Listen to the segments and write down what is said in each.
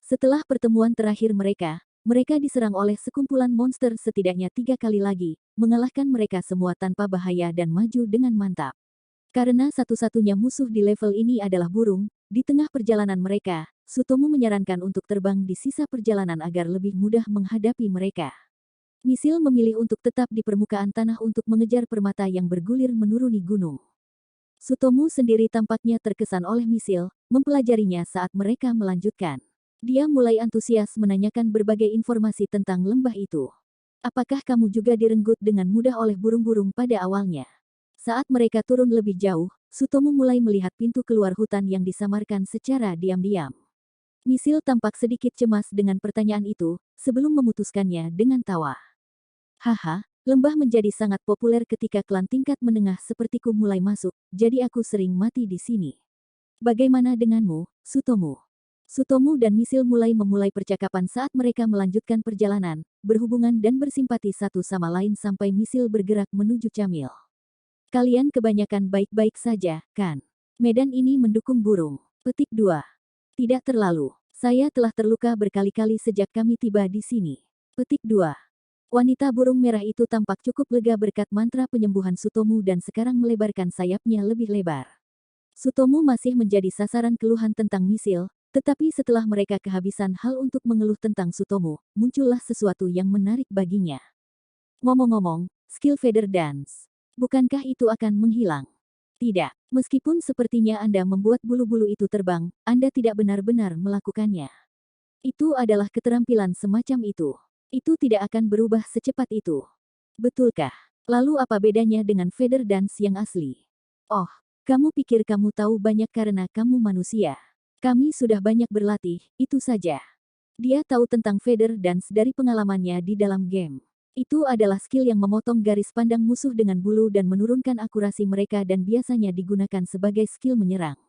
Setelah pertemuan terakhir mereka, mereka diserang oleh sekumpulan monster setidaknya 3 kali lagi, mengalahkan mereka semua tanpa bahaya dan maju dengan mantap. Karena satu-satunya musuh di level ini adalah burung, di tengah perjalanan mereka, Sutomu menyarankan untuk terbang di sisa perjalanan agar lebih mudah menghadapi mereka. Misil memilih untuk tetap di permukaan tanah untuk mengejar permata yang bergulir menuruni gunung. Sutomu sendiri tampaknya terkesan oleh misil, mempelajarinya saat mereka melanjutkan. Dia mulai antusias menanyakan berbagai informasi tentang lembah itu. Apakah kamu juga direnggut dengan mudah oleh burung-burung pada awalnya? Saat mereka turun lebih jauh, Sutomu mulai melihat pintu keluar hutan yang disamarkan secara diam-diam. Misil tampak sedikit cemas dengan pertanyaan itu, sebelum memutuskannya dengan tawa. Haha, lembah menjadi sangat populer ketika klan tingkat menengah sepertiku mulai masuk, jadi aku sering mati di sini. Bagaimana denganmu, Sutomu? Sutomu dan Misil memulai percakapan saat mereka melanjutkan perjalanan, berhubungan dan bersimpati satu sama lain sampai Misil bergerak menuju Camil. Kalian kebanyakan baik-baik saja, kan? Medan ini mendukung burung. Petik 2. Tidak terlalu. Saya telah terluka berkali-kali sejak kami tiba di sini. Petik 2. Wanita burung merah itu tampak cukup lega berkat mantra penyembuhan Sutomu dan sekarang melebarkan sayapnya lebih lebar. Sutomu masih menjadi sasaran keluhan tentang Misil, tetapi setelah mereka kehabisan hal untuk mengeluh tentang Sutomu, muncullah sesuatu yang menarik baginya. Ngomong-ngomong, skill feather dance. Bukankah itu akan menghilang? Tidak, meskipun sepertinya Anda membuat bulu-bulu itu terbang, Anda tidak benar-benar melakukannya. Itu adalah keterampilan semacam itu. Itu tidak akan berubah secepat itu. Betulkah? Lalu apa bedanya dengan feather dance yang asli? Oh, kamu pikir kamu tahu banyak karena kamu manusia. Kami sudah banyak berlatih, itu saja. Dia tahu tentang feather dance dari pengalamannya di dalam game. Itu adalah skill yang memotong garis pandang musuh dengan bulu dan menurunkan akurasi mereka dan biasanya digunakan sebagai skill menyerang.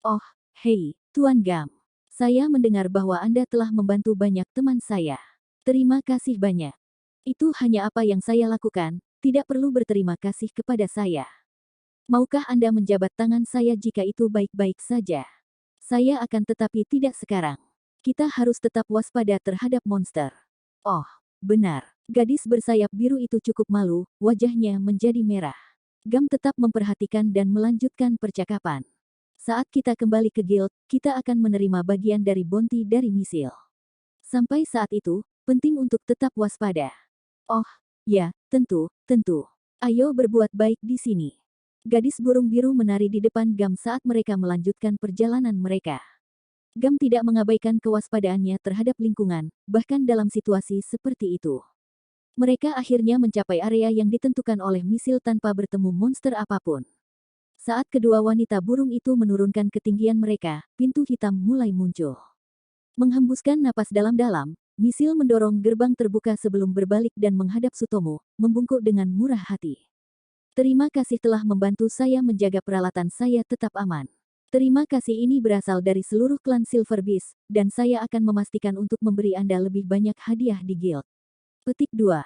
Oh, hei, Tuan Gam. Saya mendengar bahwa Anda telah membantu banyak teman saya. Terima kasih banyak. Itu hanya apa yang saya lakukan, tidak perlu berterima kasih kepada saya. Maukah Anda menjabat tangan saya jika itu baik-baik saja? Saya akan tetapi tidak sekarang. Kita harus tetap waspada terhadap monster. Oh, benar. Gadis bersayap biru itu cukup malu, wajahnya menjadi merah. Gam tetap memperhatikan dan melanjutkan percakapan. Saat kita kembali ke guild, kita akan menerima bagian dari bounty dari Misil. Sampai saat itu, penting untuk tetap waspada. Oh, ya, tentu. Ayo berbuat baik di sini. Gadis burung biru menari di depan Gam saat mereka melanjutkan perjalanan mereka. Gam tidak mengabaikan kewaspadaannya terhadap lingkungan, bahkan dalam situasi seperti itu. Mereka akhirnya mencapai area yang ditentukan oleh Misil tanpa bertemu monster apapun. Saat kedua wanita burung itu menurunkan ketinggian mereka, pintu hitam mulai muncul. Menghembuskan napas dalam-dalam, Misil mendorong gerbang terbuka sebelum berbalik dan menghadap Sutomu, membungkuk dengan murah hati. Terima kasih telah membantu saya menjaga peralatan saya tetap aman. Terima kasih ini berasal dari seluruh klan Silver Beast, dan saya akan memastikan untuk memberi Anda lebih banyak hadiah di guild. Petik 2.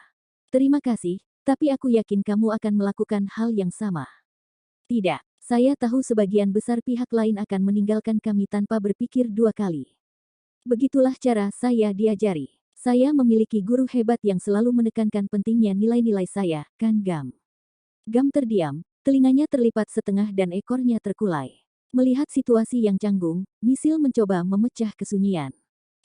Terima kasih, tapi aku yakin kamu akan melakukan hal yang sama. Tidak, saya tahu sebagian besar pihak lain akan meninggalkan kami tanpa berpikir 2 kali. Begitulah cara saya diajari. Saya memiliki guru hebat yang selalu menekankan pentingnya nilai-nilai saya, kan Gam? Gam terdiam, telinganya terlipat setengah dan ekornya terkulai. Melihat situasi yang canggung, Misil mencoba memecah kesunyian.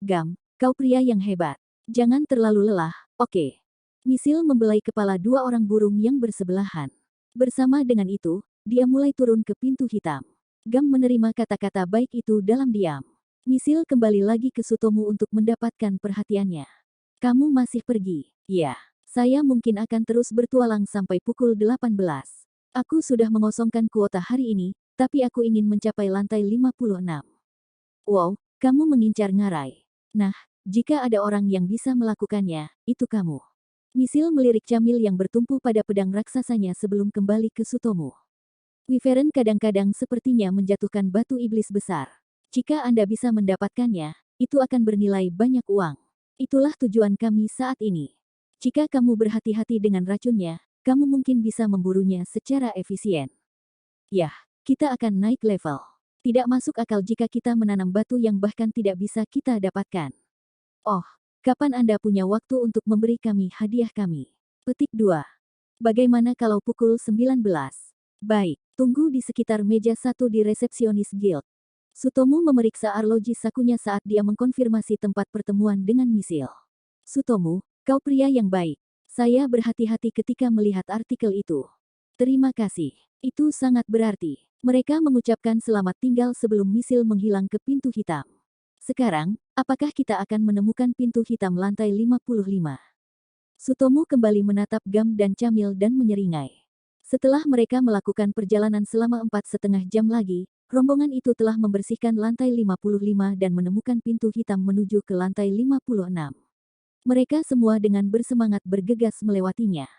Gam, kau pria yang hebat. Jangan terlalu lelah, oke. Misil membelai kepala dua orang burung yang bersebelahan. Bersama dengan itu, dia mulai turun ke pintu hitam. Gam menerima kata-kata baik itu dalam diam. Misil kembali lagi ke Sutomu untuk mendapatkan perhatiannya. Kamu masih pergi? Ya, saya mungkin akan terus bertualang sampai pukul 18. Aku sudah mengosongkan kuota hari ini, tapi aku ingin mencapai lantai 56. Wow, kamu mengincar ngarai. Nah, jika ada orang yang bisa melakukannya, itu kamu. Misil melirik Camil yang bertumpu pada pedang raksasanya sebelum kembali ke Sutomu. Wyvern kadang-kadang sepertinya menjatuhkan batu iblis besar. Jika Anda bisa mendapatkannya, itu akan bernilai banyak uang. Itulah tujuan kami saat ini. Jika kamu berhati-hati dengan racunnya, kamu mungkin bisa memburunya secara efisien. Yah, kita akan naik level. Tidak masuk akal jika kita menanam batu yang bahkan tidak bisa kita dapatkan. Oh, kapan Anda punya waktu untuk memberi kami hadiah kami? Petik 2. Bagaimana kalau pukul 19? Baik, tunggu di sekitar meja 1 di resepsionis guild. Sutomu memeriksa arloji sakunya saat dia mengkonfirmasi tempat pertemuan dengan misil. Sutomu, kau pria yang baik. Saya berhati-hati ketika melihat artikel itu. Terima kasih. Itu sangat berarti. Mereka mengucapkan selamat tinggal sebelum misil menghilang ke pintu hitam. Sekarang, apakah kita akan menemukan pintu hitam lantai 55? Sutomu kembali menatap Gam dan Camil dan menyeringai. Setelah mereka melakukan perjalanan selama 4,5 jam lagi, rombongan itu telah membersihkan lantai 55 dan menemukan pintu hitam menuju ke lantai 56. Mereka semua dengan bersemangat bergegas melewatinya.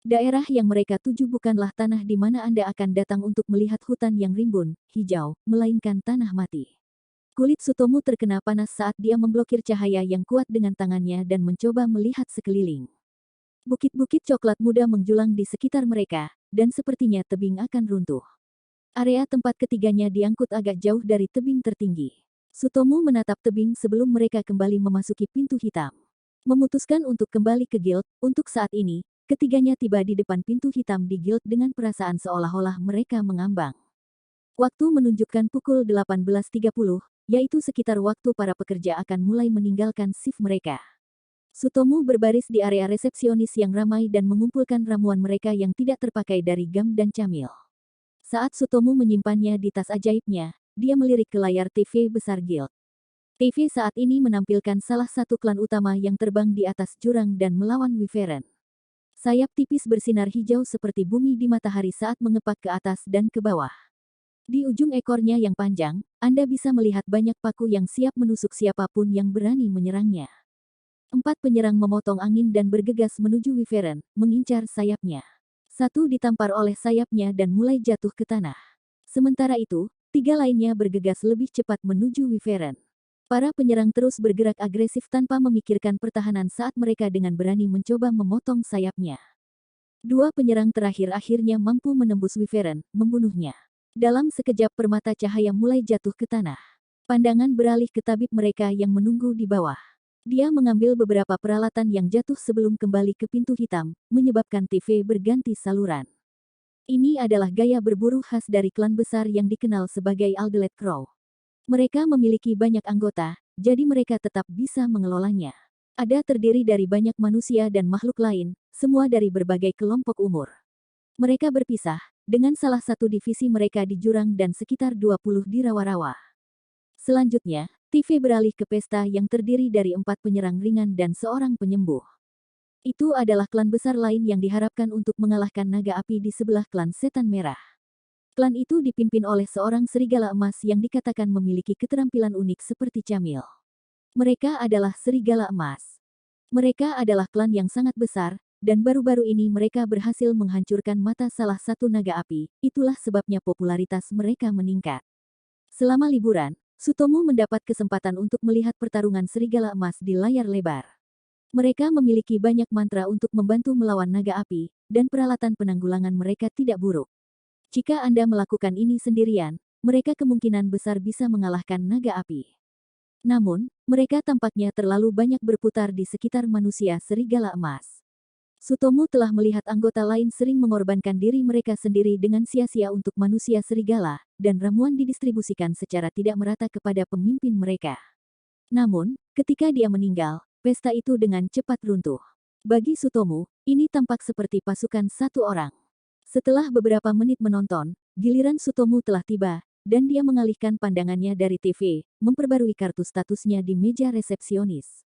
Daerah yang mereka tuju bukanlah tanah di mana Anda akan datang untuk melihat hutan yang rimbun, hijau, melainkan tanah mati. Kulit Sutomu terkena panas saat dia memblokir cahaya yang kuat dengan tangannya dan mencoba melihat sekeliling. Bukit-bukit coklat muda menjulang di sekitar mereka, dan sepertinya tebing akan runtuh. Area tempat ketiganya diangkut agak jauh dari tebing tertinggi. Sutomu menatap tebing sebelum mereka kembali memasuki pintu hitam. Memutuskan untuk kembali ke guild, untuk saat ini, ketiganya tiba di depan pintu hitam di guild dengan perasaan seolah-olah mereka mengambang. Waktu menunjukkan pukul 18.30, yaitu sekitar waktu para pekerja akan mulai meninggalkan shift mereka. Sutomu berbaris di area resepsionis yang ramai dan mengumpulkan ramuan mereka yang tidak terpakai dari Gam dan Camil. Saat Sutomu menyimpannya di tas ajaibnya, dia melirik ke layar TV besar guild. TV saat ini menampilkan salah satu klan utama yang terbang di atas jurang dan melawan Wyvern. Sayap tipis bersinar hijau seperti bumi di matahari saat mengepak ke atas dan ke bawah. Di ujung ekornya yang panjang, Anda bisa melihat banyak paku yang siap menusuk siapapun yang berani menyerangnya. 4 penyerang memotong angin dan bergegas menuju Wyvern, mengincar sayapnya. 1 ditampar oleh sayapnya dan mulai jatuh ke tanah. Sementara itu, 3 lainnya bergegas lebih cepat menuju Wyvern. Para penyerang terus bergerak agresif tanpa memikirkan pertahanan saat mereka dengan berani mencoba memotong sayapnya. 2 penyerang terakhir akhirnya mampu menembus Wyvern, membunuhnya. Dalam sekejap permata cahaya mulai jatuh ke tanah. Pandangan beralih ke tabib mereka yang menunggu di bawah. Dia mengambil beberapa peralatan yang jatuh sebelum kembali ke pintu hitam, menyebabkan TV berganti saluran. Ini adalah gaya berburu khas dari klan besar yang dikenal sebagai Aldelet Crow. Mereka memiliki banyak anggota, jadi mereka tetap bisa mengelolanya. Ada terdiri dari banyak manusia dan makhluk lain, semua dari berbagai kelompok umur. Mereka berpisah, dengan salah satu divisi mereka di jurang dan sekitar 20 di rawa-rawa. Selanjutnya, TV beralih ke pesta yang terdiri dari 4 penyerang ringan dan seorang penyembuh. Itu adalah klan besar lain yang diharapkan untuk mengalahkan naga api di sebelah klan setan merah. Klan itu dipimpin oleh seorang serigala emas yang dikatakan memiliki keterampilan unik seperti Camil. Mereka adalah serigala emas. Mereka adalah klan yang sangat besar, dan baru-baru ini mereka berhasil menghancurkan mata salah satu naga api, itulah sebabnya popularitas mereka meningkat. Selama liburan, Sutomu mendapat kesempatan untuk melihat pertarungan serigala emas di layar lebar. Mereka memiliki banyak mantra untuk membantu melawan naga api, dan peralatan penanggulangan mereka tidak buruk. Jika Anda melakukan ini sendirian, mereka kemungkinan besar bisa mengalahkan naga api. Namun, mereka tampaknya terlalu banyak berputar di sekitar manusia serigala emas. Sutomu telah melihat anggota lain sering mengorbankan diri mereka sendiri dengan sia-sia untuk manusia serigala, dan ramuan didistribusikan secara tidak merata kepada pemimpin mereka. Namun, ketika dia meninggal, pesta itu dengan cepat runtuh. Bagi Sutomu, ini tampak seperti pasukan satu orang. Setelah beberapa menit menonton, giliran Sutomu telah tiba, dan dia mengalihkan pandangannya dari TV, memperbarui kartu statusnya di meja resepsionis.